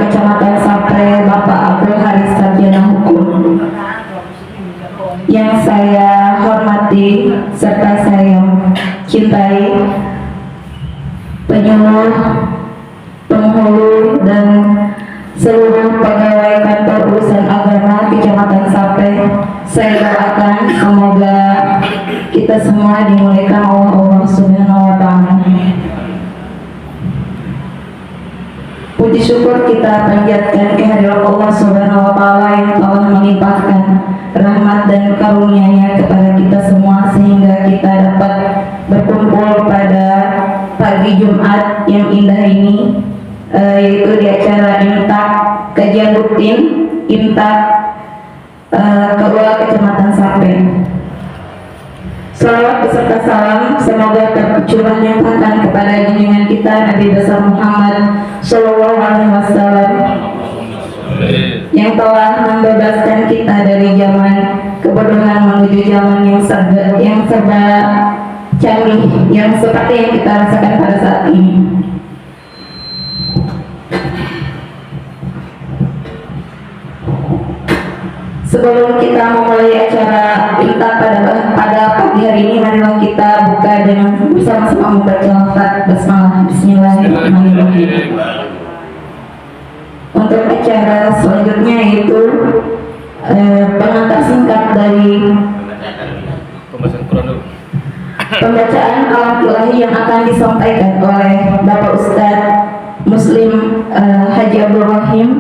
Kecamatan Sapre, Bapak Abdul Haris Sarjana Hukum, yang saya hormati serta saya cintai, penyuluh, penghulu, dan seluruh pegawai kantor urusan agama Kecamatan Sapre. Saya doakan semoga kita semua dimuliakan Allah Subhanahu wa Ta'ala. Puji syukur kita panjatkan kehadirat Allah Subhanahu wa Ta'ala yang telah melimpahkan rahmat dan karunia-Nya kepada kita semua sehingga kita dapat berkumpul pada pagi Jumat yang indah ini, yaitu di acara imtak kajian rutin imtak kedua Kecamatan Sapre. Salawat beserta salam semoga tercurahnya bahkan kepada junjungan kita Nabi besar Muhammad Sallallahu Alaihi Wasallam yang telah membebaskan kita dari zaman kebodohan menuju zaman yang serba canggih yang seperti yang kita rasakan pada saat ini. Sebelum kita memulai acara imtak pada pagi hari ini, marilah kita buka dengan bersama-sama membaca lafaz basmalah. Bismillahirrahmanirrahim. Untuk acara selanjutnya yaitu pengantar singkat dari pembacaan kalam ilahi yang akan disampaikan oleh Bapak Ustadz Muslim Haji Abdul Rahim,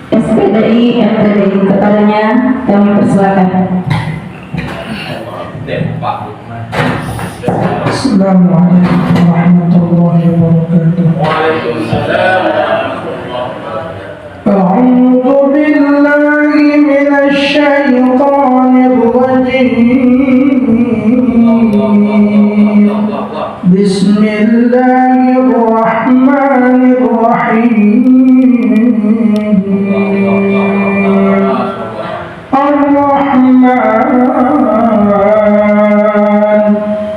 SPDI MTDI. Kepadanya kami persilakan. Assalamualaikum warahmatullahi wabarakatuh. Waalaikumsalam. A'udzu billahi minasy syaithanir rajim. Bismillahirrahmanirrahim. Ar-Rahman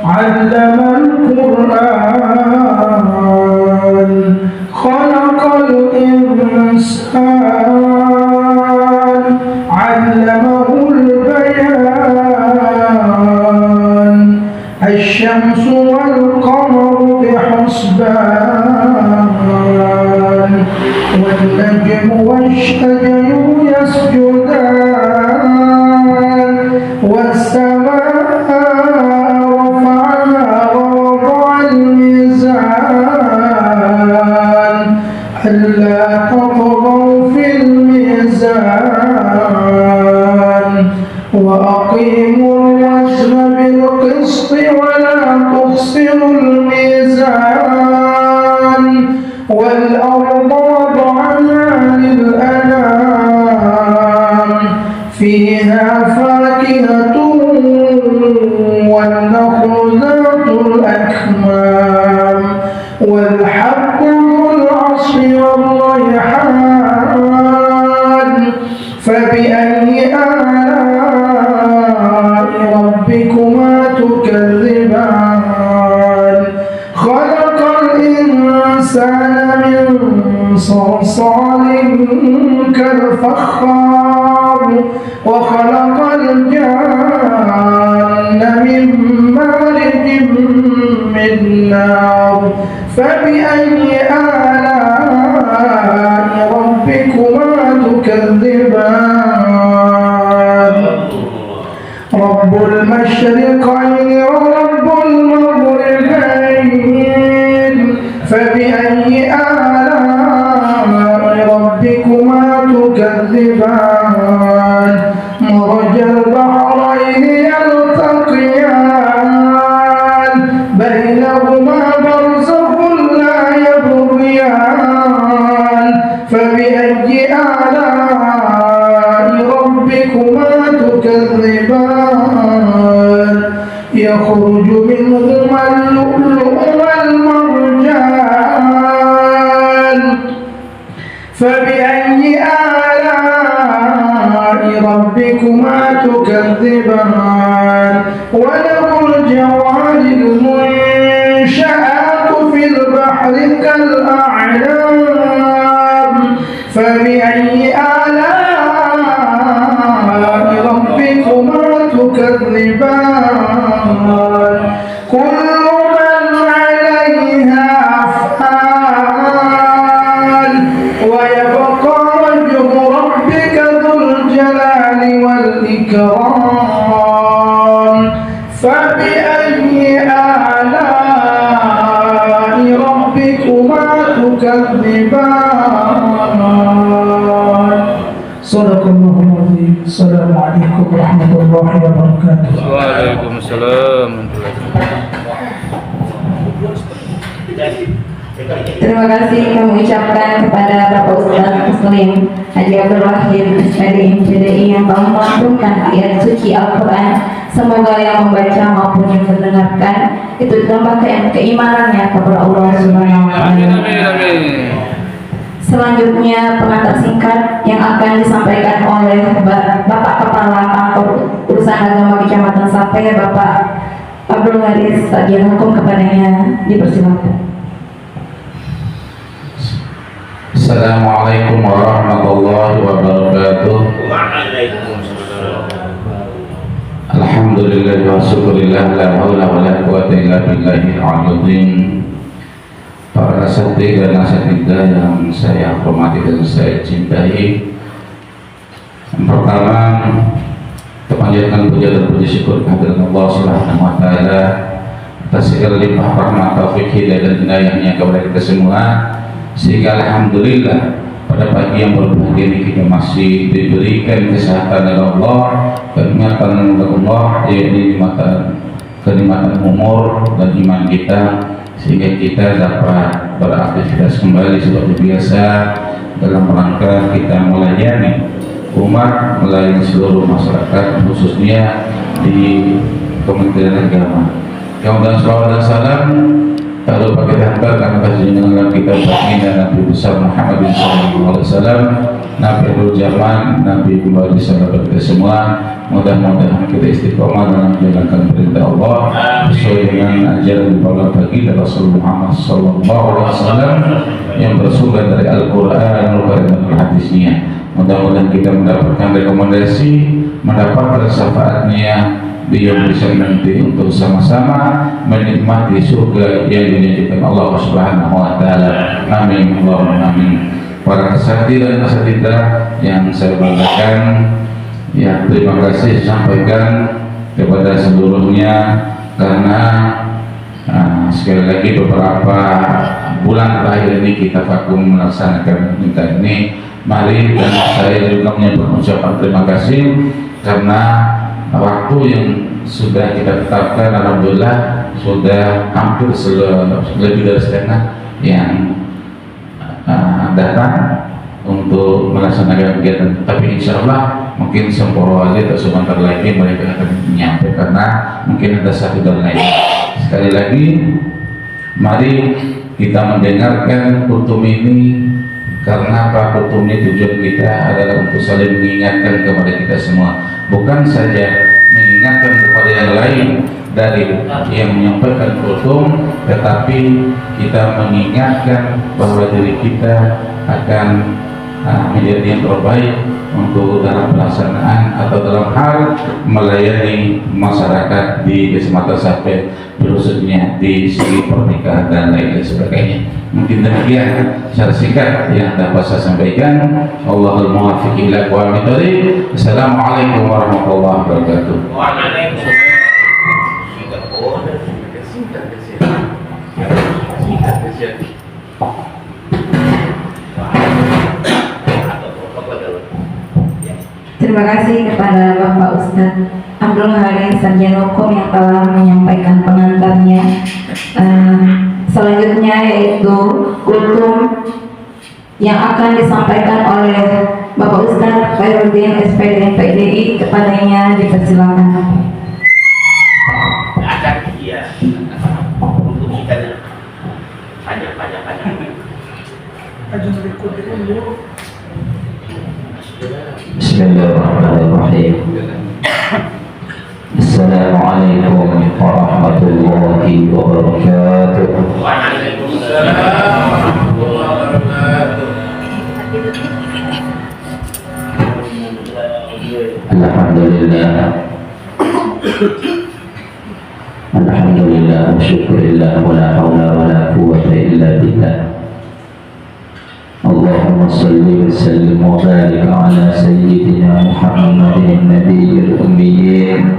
'allamal Qur'an, khalaqal insan, 'allamahul bayan, asy-syamsu wal qamaru bihusban, wan najmu wash-shajaru yasjudan, was-samaa'a rafa'aha wa wada'al mizan, alla tatghaw fil mizan, wa aqimul wazna bil qisti wa la tukhsirul mizan, wal arda wada'aha lil anam, fiha fakihatun wan nakhlu dhatul akmam, wal habbu dhul 'asfi wal rayhan, fabi'ayyi ala'i rabbikuma tukazziban. Khalaqal insana min salsalin kal fakhar, wa khalaqal janna min marijin min nar, fabi'ayyi ala'i rabbikuma tukazziban. Rabbul masyriqaini wa rabbul maghribain, fabi'ayyi ala'i rabbikuma tukazziban. Marajal bahrayni yaltaqiyan, bainahuma barzakhun la yabghiyan, fabi'ayyi ala'i rabbikuma tukazziban. Yakhruju minhuma al-lu'lu'u wal marjan, fabi'ayyi ala'i rabbikuma tukazziban. Wa lahul jawaril munsha'atu fil bahri kal a'lam, فبأي آلاء ربكما تكذبان كل من عليها فان ويبقى وجه ربك ذو الجلال والإكرام فبأي آلاء ربكما تكذبان صدق الله العظيم. السلام عليكم ورحمة الله وبركاته. Waalaikumsalam. Terima kasih kami ucapkan kepada Bapak Ustaz Muslim Haji Abdul Wahid MPDI yang telah melantunkan ayat suci Al-Quran. Semoga yang membaca maupun yang mendengarkan itu ditambahkan keimanannya kepada Allah Subhanahu wa Amin, Ta'ala. amin, amin. Selanjutnya pengantar singkat yang akan disampaikan oleh Bapak Kepala Kantor Urusan Agama Kecamatan Sape, Bapak Abdul Haris. Bagian hukum kepadanya dipersilakan. Assalamualaikum warahmatullahi wabarakatuh. Alhamdulillah wa syukurillah la haula wa la quwata illa billahil azim. Para asatidz dan asatidzah yang saya hormati dan saya cintai, yang pertama kita panjatkan puja dan puji syukur kehadirat Allah Subhanahu wa taala atas segala limpah rahmat, taufik, hidayah dan inayahnya kepada kita semua, sehingga alhamdulillah pada pagi yang berbahagia ini kita masih diberikan kesehatan oleh Allah, kenikmatan oleh Allah, yaitu kenikmatan umur dan iman kita, sehingga kita dapat beraktivitas kembali seperti biasa dalam rangka kita melayani umat, melayani seluruh masyarakat, khususnya di Kementerian Agama. Kemudian salawat dan salam tak lupa kita hantarkan atas junjungan kita baginda Nabi besar Muhammad SAW, Nabi Akhir Zaman, Nabi kembali sahabat kita semua. Mudah-mudahan kita istiqomah dalam menjalankan perintah Allah sesuai dengan ajaran para baginda Rasul Muhammad SAW yang bersumber dari Al-Quran dan hadisnya. Mudah-mudahan kita mendapatkan rekomendasi, mendapatkan syafaatnya dia bisa nanti untuk sama-sama menikmati surga yang dijanjikan Allah Subhanahu wa taala. Amin Allahumma amin. Para asatidz dan asatidzah yang saya banggakan, ya terima kasih sampaikan kepada seluruhnya karena sekali lagi beberapa bulan terakhir ini kita vakum melaksanakan minta ini. Mari dan saya juga mengucapkan terima kasih karena waktu yang sudah kita tetapkan alhamdulillah sudah hampir lebih dari setengah yang datang untuk melaksanakan kegiatan, tapi insya Allah mungkin sempurna aja atau sebentar lagi mereka akan nyampe karena mungkin ada satu dan lain. Sekali lagi mari kita mendengarkan kutum ini karena apa? Kutum ini tujuan kita adalah untuk saling mengingatkan kepada kita semua, bukan saja mengingatkan kepada yang lain dari yang menyampaikan kutum, tetapi kita mengingatkan bahwa diri kita akan menjadi yang terbaik untuk dalam pelaksanaan atau dalam hal melayani masyarakat di Kecamatan Sape, khususnya di segi pernikahan dan lain sebagainya. Mungkin demikian secara singkat yang dapat saya sampaikan. Allahul muwaffiq ila aqwamit thoriq. Assalamualaikum warahmatullahi wabarakatuh. Terima kasih kepada Bapak Ustadz Abdul Haris Sarjana Hukum yang telah menyampaikan pengantarnya. Selanjutnya yaitu kultum yang akan disampaikan oleh Bapak Ustadz Khairuddin SPD PDI, kepadanya dipersilakan. Bismillahirrahmanirrahim. Assalamualaikum warahmatullahi wabarakatuh. Waalaikumsalam warahmatullahi wabarakatuh. Alhamdulillah, Alhamdulillah, syukurillah, wa la hawla wa la quwwata illa billah. Allahumma salli wa sallim wa barik ala sayyidina Muhammadin nabiyil ummiyin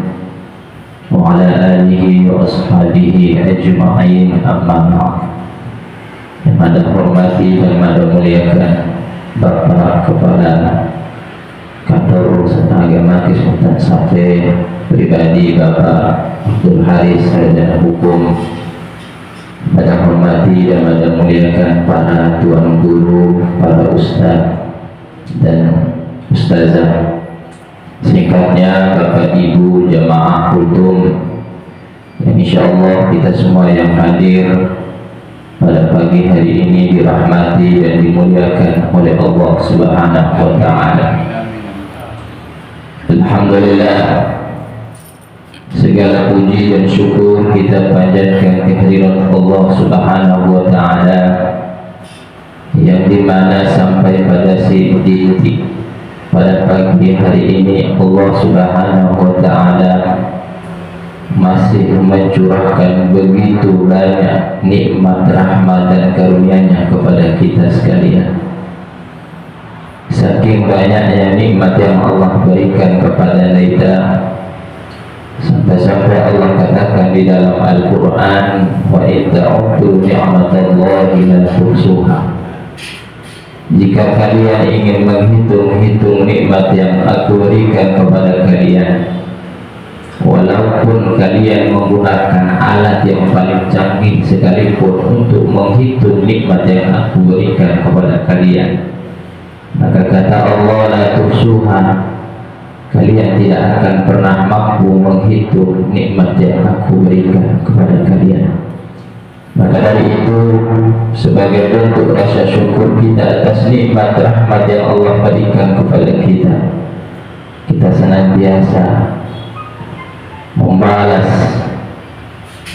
wa ala alihi wa ashabihi ajma'in, amma ba'd. Yang ada hormati dan ada muliakan Bapak Kepala Kantor Urusan Agama Kismutan Sate, pribadi Bapak Abdul Haris Sarjana Hukum, pada hormati dan pada muliakan para tuan guru, para ustaz dan ustazah, singkatnya Bapak Ibu jamaah kultum, yang insyaallah kita semua yang hadir pada pagi hari ini dirahmati dan dimuliakan oleh Allah Subhanahu wa taala. Alhamdulillah, segala puji dan syukur kita panjatkan kehadirat Allah Subhanahu wa taala, yang dimana sampai pada titik pada pagi hari ini Allah Subhanahu wa taala masih mencurahkan begitu banyak nikmat, rahmat dan karunia-Nya kepada kita sekalian. Saking banyaknya nikmat yang Allah berikan kepada kita, sampai-sampai Allah katakan di dalam Al-Quran, wa in ta'uddu ni'matallahi la tuhsuha. Jika kalian ingin menghitung-hitung nikmat yang Aku berikan kepada kalian, walaupun kalian menggunakan alat yang paling canggih sekalipun untuk menghitung nikmat yang Aku berikan kepada kalian, maka kata Allah, la tuhsuha, kalian tidak akan pernah mampu menghitung nikmat yang Aku berikan kepada kalian. Maka dari itu, sebagai bentuk rasa syukur kita atas nikmat rahmat yang Allah berikan kepada kita, kita senantiasa membalas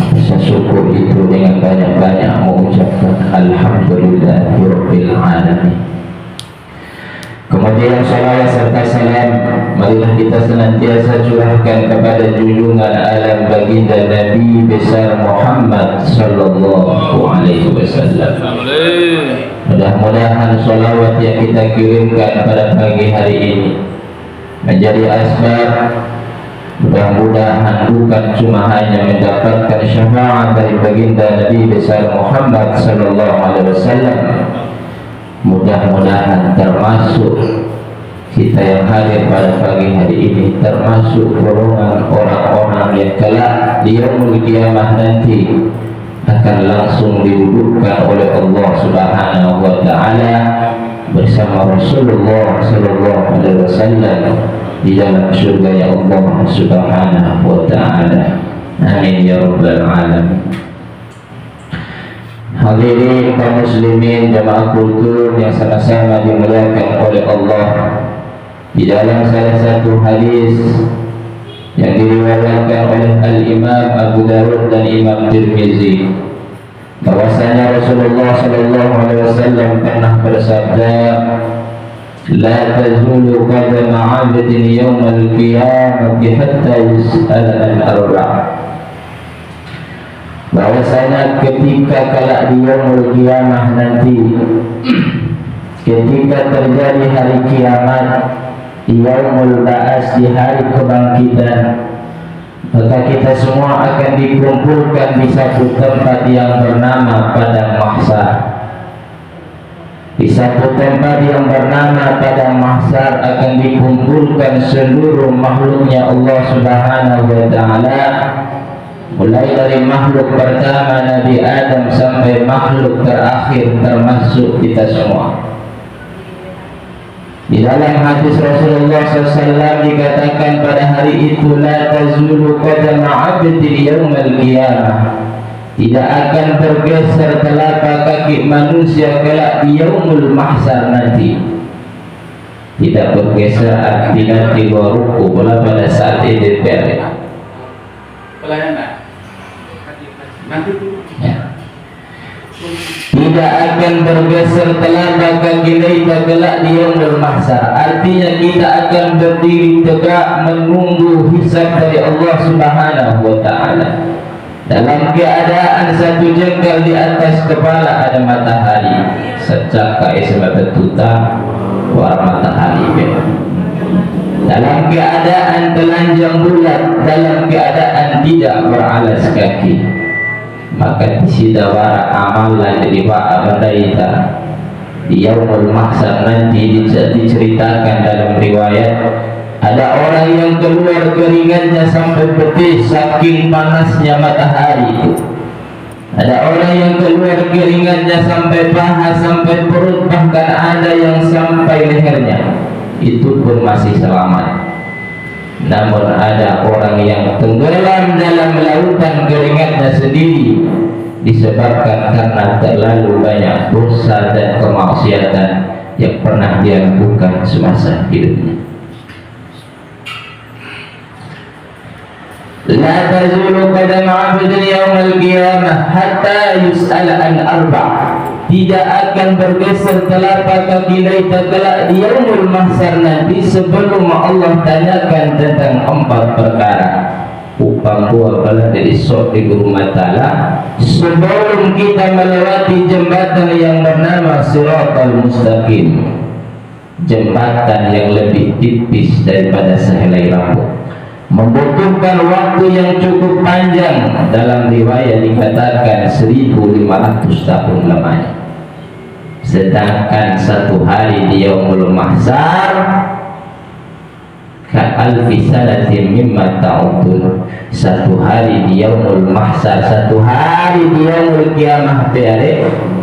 rasa syukur itu dengan banyak-banyak mengucapkan Alhamdulillahirabbil alamin. Kemudian salawat serta salam marilah kita senantiasa curahkan kepada junjungan alam baginda Nabi besar Muhammad sallallahu alaihi wasallam. Mudah-mudahan salawat yang kita kirimkan pada pagi hari ini menjadi asbab, mudah-mudahan bukan cuma hanya mendapatkan syafaat dari baginda Nabi besar Muhammad sallallahu alaihi wasallam, mudah-mudahan termasuk kita yang hadir pada pagi hari ini termasuk golongan orang-orang yang kelak di yaumul qiyamah nanti akan langsung didudukkan oleh Allah Subhanahu wa taala bersama Rasulullah sallallahu alaihi wasallam di dalam surga ya Allah Subhanahu wa taala. Amin ya rabbal alamin. Hadirin kaum muslimin jamaah kultur yang sama-sama dimuliakan oleh Allah, di dalam salah satu hadis yang diriwayatkan oleh Al-Imam Abu Dawud dan Imam Tirmizi, bahwasanya Rasulullah sallallahu alaihi wasallam pernah bersabda, la tazulu qadama 'abdin yawmal qiyamati hatta yus'ala an arba'. Bahwasanya ketika kelak di yaumul qiyamah nanti, ketika terjadi hari kiamat, yaumul ba'as, di hari kebangkitan, maka kita semua akan dikumpulkan di satu tempat yang bernama Padang Mahsyar. Di satu tempat yang bernama Padang Mahsyar akan dikumpulkan seluruh makhluknya Allah Subhanahu wa taala, mulai dari makhluk pertama Nabi Adam sampai makhluk terakhir termasuk kita semua. Di dalam hadis Rasulullah SAW dikatakan pada hari itu, la tazulu qadama 'abdin yaumal qiyamah, tidak akan tergeser telapak kaki manusia kelak di yaumul mahsyar nanti. Tidak bergeser artinya tiga ruku bola pada saat itu pelayanan. Ya. tidak akan bergeser telapak kaki kita kelak di yaumul mahsyar. Artinya kita akan berdiri tegak menunggu hisab dari Allah Subhanahu wa taala. Dalam keadaan satu jengkal di atas kepala ada matahari. Sejak sebab betuta warna matahari. Dalam keadaan telanjang bulat, dalam keadaan tidak beralas kaki. Maka disidawara amalan dari Pak Abadaita di yaumul mahsyar nanti diceritakan dalam riwayat ada orang yang keluar keringatnya sampai betis saking panasnya matahari itu. Ada orang yang keluar keringatnya sampai paha, sampai perut, bahkan ada yang sampai lehernya. Itu pun masih selamat. Namun ada orang yang tenggelam dalam lautan keringatnya sendiri disebabkan karena terlalu banyak dosa dan kemaksiatan yang pernah dia lakukan semasa hidupnya. La tazulu qadam 'abdin yaumal qiyamah hatta yus'ala an arba'. Tidak akan bergeser telapak kaki kita kelak di yaumul mahsyar nanti sebelum Allah tanyakan tentang 4 perkara. Upang buah bala dari sorti rumah ta'ala sebelum kita melewati jembatan yang bernama Siratal Mustaqim, jembatan yang lebih tipis daripada sehelai rambut, membutuhkan waktu yang cukup panjang. Dalam riwayat dikatakan 1500 tahun lamanya. Sedangkan satu hari di yaumul mahsyar ka'alfi sanatin mimma ta'udun. Satu hari di yaumul mahsyar, satu hari di yaumul kiamah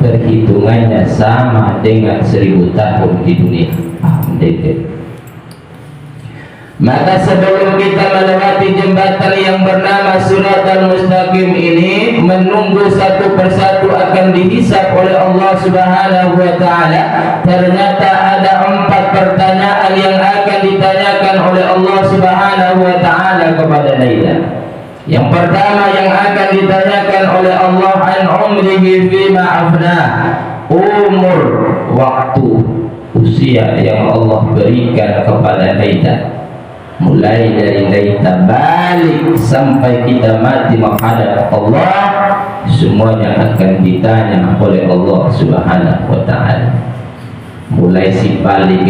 perhitungannya sama dengan 1000 tahun di dunia. Maka sebelum kita melewati jembatan yang bernama Siratal Mustaqim ini, menunggu satu persatu akan dihisab oleh Allah Subhanahu wa taala. Ternyata ada 4 pertanyaan yang akan ditanyakan oleh Allah Subhanahu wa taala kepada kita. Yang pertama yang akan ditanyakan oleh Allah, an umrihi fima afna, umur, waktu, usia yang Allah berikan kepada kita, mulai dari kita balik sampai kita mati menghadap Allah, semuanya akan ditanya oleh Allah Subhanahu wa taala. Mulai si balik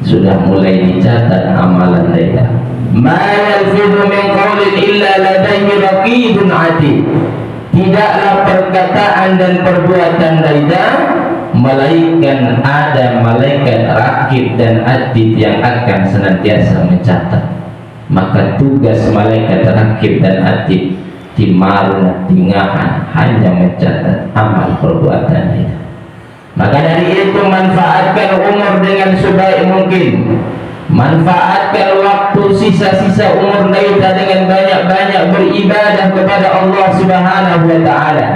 sudah mulai dicatat amalan kita. Ma yalfidu min qawlin illa ladayhi raqibun atid. Tidaklah perkataan dan perbuatan kita melainkan ada malaikat rakib dan atid yang akan senantiasa mencatat. Maka tugas malaikat rakib dan atid di maruna tingahan hanya mencatat amal perbuatan kita. Maka dari itu manfaatkan umur dengan sebaik mungkin. Manfaatkan waktu sisa-sisa umur kita dengan banyak-banyak beribadah kepada Allah Subhanahu wa taala.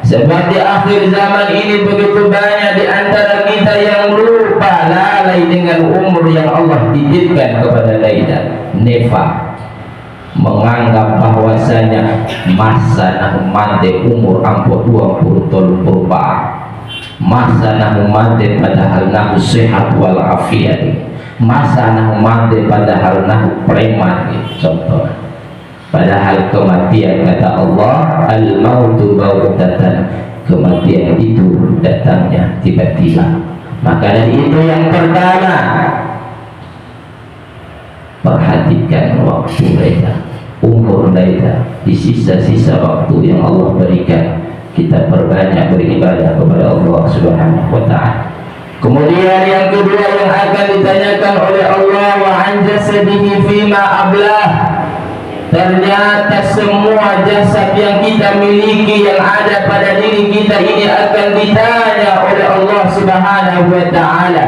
Sebab di akhir zaman ini begitu banyak di antara kita yang lupa, lalai dengan umur yang Allah titipkan kepada kita. Nefa, menganggap bahwasanya masa nak mati umur 20 tahun masa nak mati padahal nak sehat wal afiat, masa nak mati padahal nak preman. Contoh, padahal kematian kata Allah, al-mautu bautatan, kematian itu datangnya tiba-tiba. Maka dari itu yang pertama, perhatikan waktu kita, umur kita, di sisa-sisa waktu yang Allah berikan kita perbanyak beribadah kepada Allah Subhanahu wa taala. Kemudian yang kedua yang akan ditanyakan oleh Allah, wa an jasadihi fima ablah. Ternyata semua jasad yang kita miliki yang ada pada diri kita ini akan ditanya oleh Allah Subhanahu wa taala.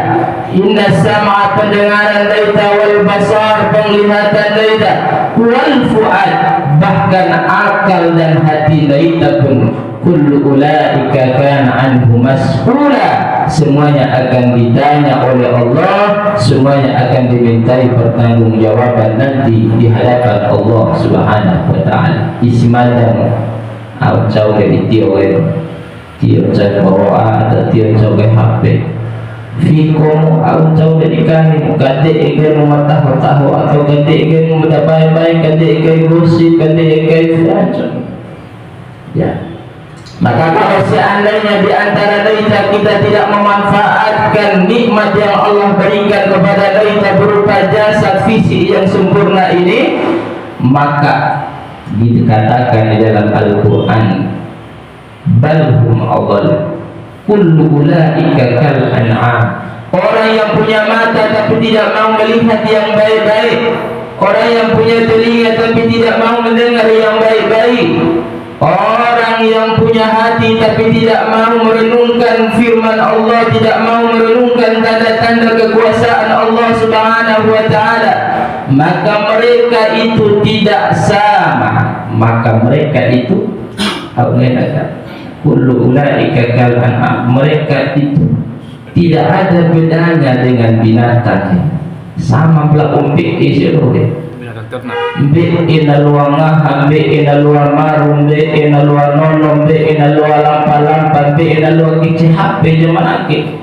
Inna sam'a, pendengaran kita, wal basar, penglihatan kita, wal fuad, bahkan akal dan hati kita pun, kullu ulaika kana anhu mas'ula, semuanya akan ditanya oleh Allah, semuanya akan dimintai pertanggungjawaban nanti di hadapan Allah Subhanahu wa taala. Ismadan au jauh dari tioi Tio cai bawa atau tio coba HP. Fikomu au jauh dari kami kade ikan memata tahu atau kade ikan mendapai kade ikan gosip kade ikan fiancon. Ya. Maka kalau seandainya di antara kita tidak memanfaatkan nikmat yang Allah berikan kepada kita berupa jasad fisik yang sempurna ini, maka dikatakan di dalam Al-Quran, balhum adall, kullu ulaika kal an'am. Orang yang punya mata tapi tidak mau melihat yang baik-baik, orang yang punya telinga tapi tidak mau mendengar yang baik-baik, orang yang punya hati tapi tidak mau merenungkan firman Allah, tidak mau merenungkan tanda-tanda kekuasaan Allah Subhanahu wa taala, maka mereka itu tidak sama. Maka mereka itu kullu ulaika kal an'am, mereka itu tidak ada bedanya dengan binatang. Sama pula umpik isiru Binatang ternak. Be ina luar ngah, be ina luar marung, be ina luar nonom, be ina luar lampa-lampa, be ina luar kicih HP zaman akhir.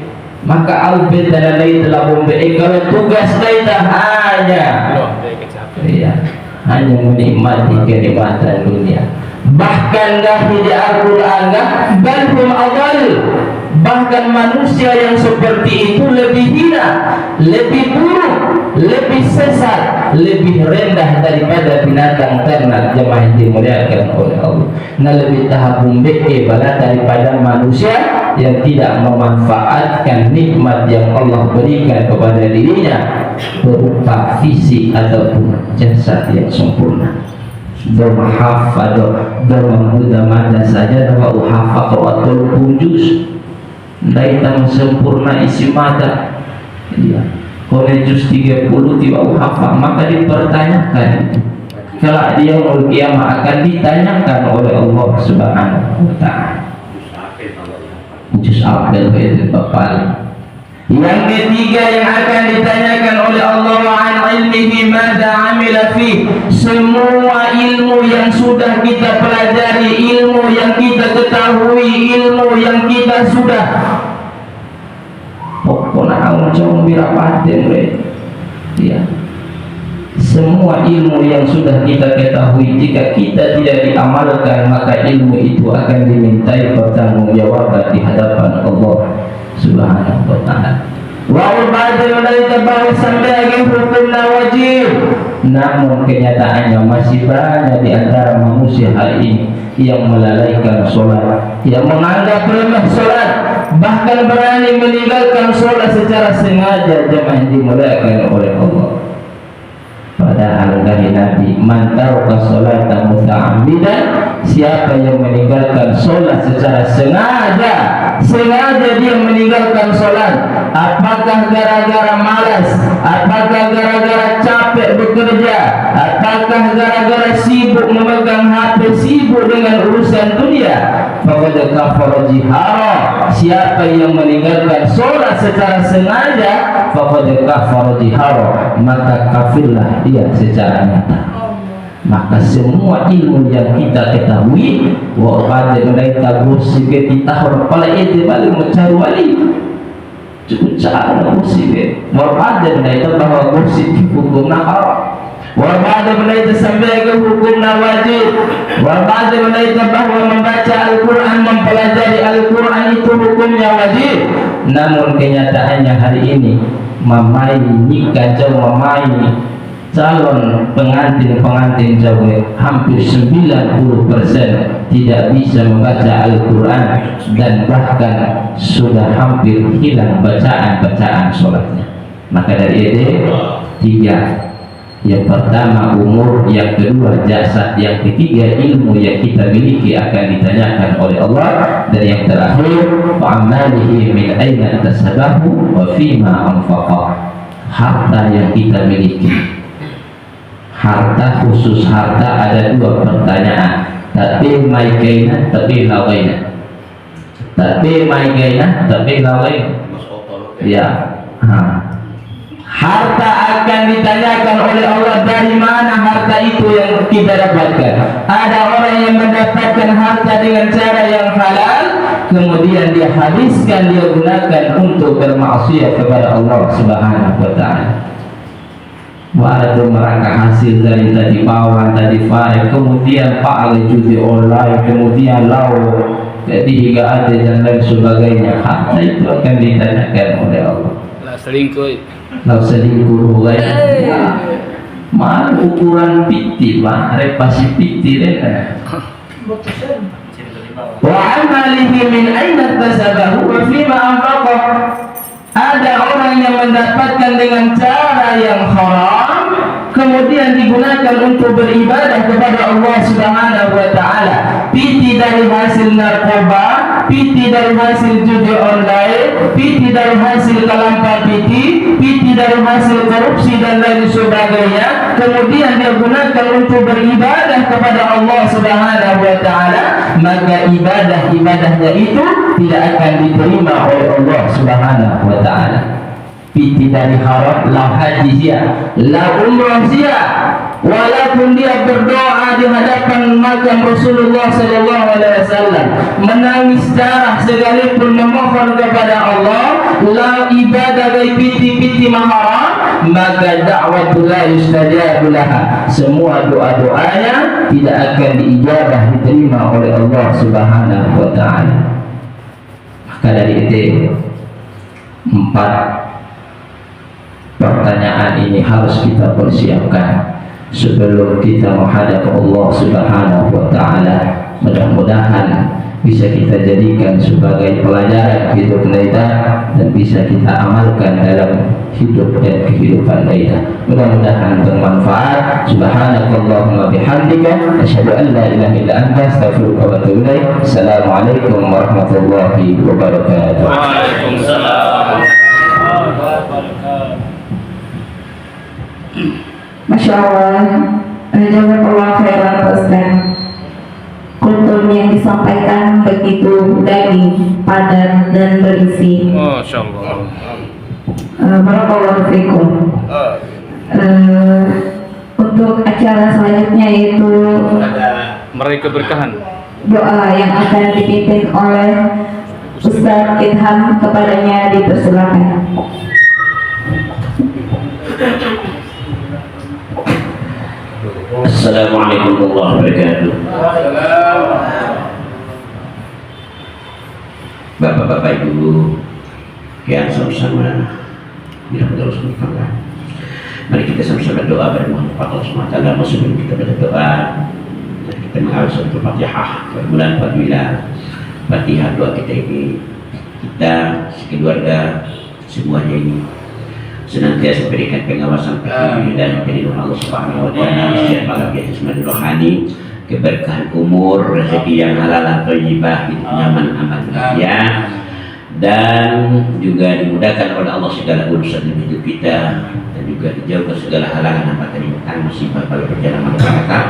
Maka au be tanah lain telah umbe. Kalau tugas kita hanya iya, hanya menikmati kenikmatan dunia. Bahkan di Al-Quran balhum adall, bahkan manusia yang seperti itu lebih hina, lebih buruk, lebih sesat, lebih rendah daripada binatang ternak jemaah yang dimuliakan oleh Allah. Nah, lebih tahapun bala daripada manusia yang tidak memanfaatkan nikmat yang Allah berikan kepada dirinya berupa fisik ataupun jasad yang sempurna. Berhafad, bermenghuda mada saja dapat uhafad atau punjus. Daitang sempurna isi mata. Iya. Kalau juz 30 tiba uhafad, maka dipertanyakan. Kalau dia mau kiamat akan ditanyakan oleh Allah Subhanahu wa taala. Juz apel itu paling. Yang ketiga yang akan ditanyakan oleh Allah an ilmihi madza amila fi, semua ilmu yang sudah kita pelajari, ilmu yang kita ketahui, ilmu yang kita sudah pokoknya awak jauh mirapatin ya. Semua ilmu yang sudah kita ketahui, jika kita tidak diamalkan, maka ilmu itu akan dimintai pertanggungjawaban di hadapan Allah Subhanahu wa ta'ala. Wa ubadil laita bahu sampai hukumna wajib. Namun kenyataannya masih banyak di antara manusia hari ini yang melalaikan sholat, yang menganggap remeh sholat, bahkan berani meninggalkan sholat secara sengaja. Jemaah yang dimuliakan oleh Allah, padahal dari Nabi, man taraka sholata muta'ammidan, siapa yang meninggalkan sholat secara sengaja dia meninggalkan sholat, apakah gara-gara malas, apakah gara-gara capek bekerja, apakah gara-gara sibuk memegang HP, sibuk dengan urusan dunia, faqad kafara jihara, siapa yang meninggalkan sholat secara sengaja, faqad kafara jihara, maka kafirlah dia secara nyata. Maka semua ilmu yang kita ketahui, wa pada mereka gosip kita kepala itu balik mencari wali cukup cara gosip, wa pada mereka bahwa gosip hukum haram, wa pada mereka sampai ke hukum wajib, wa pada mereka bahwa membaca Al-Quran, mempelajari Al-Quran itu hukumnya wajib. Namun kenyataannya hari ini mamai nikah jauh, mamai calon pengantin jauh hampir 90% tidak bisa membaca Al-Quran, dan bahkan sudah hampir hilang bacaan sholatnya. Maka dari itu tiga, yang pertama umur, yang kedua jasad, yang ketiga ilmu yang kita miliki akan ditanyakan oleh Allah, dan yang terakhir fa'amalihi min aina tasabahu wa fima anfaqa, harta yang kita miliki. Harta, khusus harta, ada dua pertanyaan, tapi maikaina, tapi lawaina, tapi maikaina, tapi lawaina. Ya, harta akan ditanyakan oleh Allah, dari mana harta itu yang kita dapatkan. Ada orang yang mendapatkan harta dengan cara yang halal, kemudian dia habiskan, dia gunakan untuk bermaksiat kepada Allah Subhanahu wa taala. Waktu merangkak hasil dari tadi bawah, tadi fare, kemudian pakai judi online, kemudian lau, jadi hingga ada dan lain sebagainya. Harta itu akan ditanyakan oleh Allah. Lah selingkuh. Lau selingkuh mulai, mana ukuran piti, repasi piti deh. Wa amalihi min aina tasabahu wa fima anfaqah. Ada orang yang mendapatkan dengan cara yang haram, kemudian digunakan untuk beribadah kepada Allah Subhanahu wa taala. Piti dari hasil narkoba, piti dari hasil judi online, piti dari hasil kalampar piti dari hasil korupsi dan lain sebagainya, kemudian dia gunakan untuk beribadah kepada Allah Subhanahu wa taala, maka ibadahnya itu tidak akan diterima oleh Allah Subhanahu wa taala. Piti dari haram, la haji sia, la umrah sia, walaupun dia berdoa di hadapan makam Rasulullah sallallahu alaihi wasallam, menangis darah sekalipun memohon kepada Allah, la ibadah dari piti-piti mahara, maka da'watu la yustajabu laha. Semua doa-doanya tidak akan diijabah, diterima oleh Allah Subhanahu wa taala. Maka dari itu 4 pertanyaan ini harus kita persiapkan sebelum kita menghadap Allah Subhanahu wa taala. Mudah-mudahan bisa kita jadikan sebagai pelajaran hidup kita dan bisa kita amalkan dalam hidup dan kehidupan kita. Mudah-mudahan bermanfaat. Subhanakallahumma bihamdika asyhadu an la ilaha illa anta astaghfiruka wa atubu ilaik. Assalamualaikum warahmatullahi wabarakatuh. Waalaikumsalam. Masya Allah, jazakallah khairan Ustaz. Kultum yang disampaikan begitu daging, padat dan berisi. Masya Allah. Barakallahu fikum. Untuk acara selanjutnya yaitu Meraih keberkahan. doa yang akan dipimpin oleh Ustaz Ilham, kepadanya dipersilakan. Assalamualaikum warahmatullahi wabarakatuh. Bapak-bapak, ibu yang sama-sama dirahmati Allah SWT, mari kita sama-sama doa bermohon kepada Allah SWT. Sebelum kita berdoa, mari kita menghafal surat Al-Fatihah. Kemudian apabila Fatihah doa kita ini, kita sekeluarga semuanya ini senantiasa berikan pengawasan petunjuk dan perlindungan Allah Subhanahu wa taala, setiap malam di jasmani rohani, keberkahan umur, rezeki yang halal dan thayyibah, hidup nyaman, aman, bahagia, dan juga dimudahkan oleh Allah segala urusan dalam hidup kita, dan juga dijauhkan segala halangan hambatan rintangan musibah pada perjalanan masyarakat,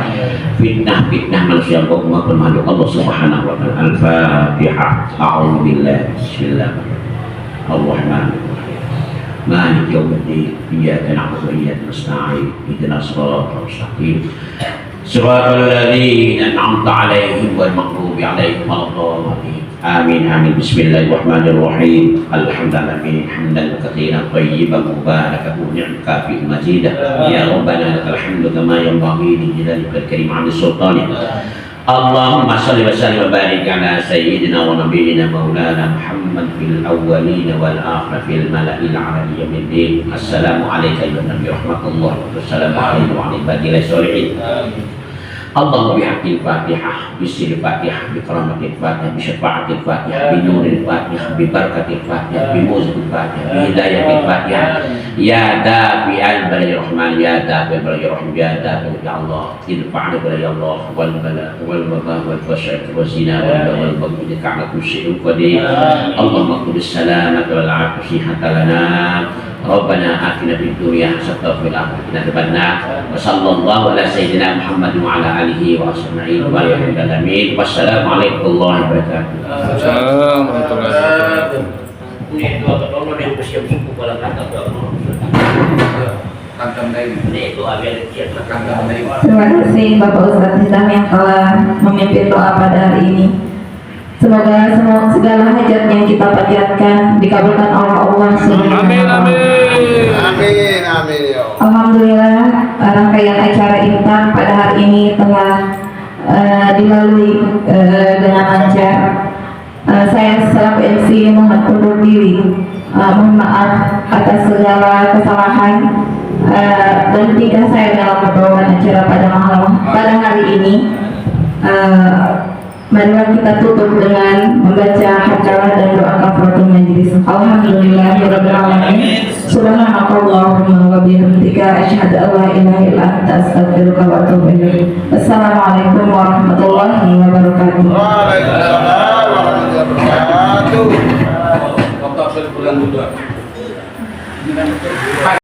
fitnah manusia maupun makhluk Allah Subhanahu wa taala. Al-Fatihah. A'udzubillahi Bismillahirrahmanirrahim. مالك يوم الدين إياك نعبد وإياك نستعين اهدنا الصراط المستقيم صراط الذين أنعمت عليهم غير المغضوب عليهم ولا الضالين آمين آمين. بسم الله الرحمن الرحيم. الحمد لله حمدا كثيرا طيبا مباركا نعمك في مزيدا يا ربنا لك الحمد كما ينبغي لجلالك الكريم عن السلطان. اللهم صل وسلم وبارك على سيدنا ونبينا مولانا محمد في الاولين والاخرين في الملأ الاعلى يوم الدين. السلام عليك ايها النبي ورحمه الله والسلام عليك وعلى عباد الله الصالحين. اللهم بحق الفاتحة، بسر الفاتحة، بكرامة الفاتحة، بشفاعة الفاتحة، بنور الفاتحة، ببركة الفاتحة، بموزة الفاتحة، بهداية الفاتحة. يا دافع البلاء الرحمن، يا دافع البلاء الرحيم، يا دافع يا الله ادفع البلاء يا الله والبلاء والوباء والفشل والزنا والبغي انك على كل شيء قدير. اللهم كن السلامة والعافية لنا. ربنا آتنا في الدنيا حسنة وفي الآخرة حسنة وصلى الله على سيدنا محمد وعلى آله وصحبه أجمعين والحمد لله. والسلام عليكم ورحمة الله وبركاته. Assalamualaikum warahmatullahi Terima kasih Bapak Ustadz Ilham yang telah memimpin doa pada hari ini. Semoga semua segala hajat yang kita panjatkan dikabulkan oleh Allah Subhanahu Amin, wa Ta'ala. amin. Amin, amin ya Allah. Alhamdulillah, rangkaian acara iftar pada hari ini telah dilalui dengan lancar. Saya selaku MC mohon undur diri. Mohon maaf atas segala kesalahan dan tingkah saya dalam membawakan acara pada hari ini. Marilah kita tutup dengan membaca hamdalah dan doa kafaratul majelis. Alhamdulillahirabbil alamin. Subhanakallahumma wa bihamdika asyhadu an la ilaha illa anta astaghfiruka wa atubu ilaik. Assalamualaikum warahmatullahi wabarakatuh. Waalaikumsalam warahmatullahi wabarakatuh.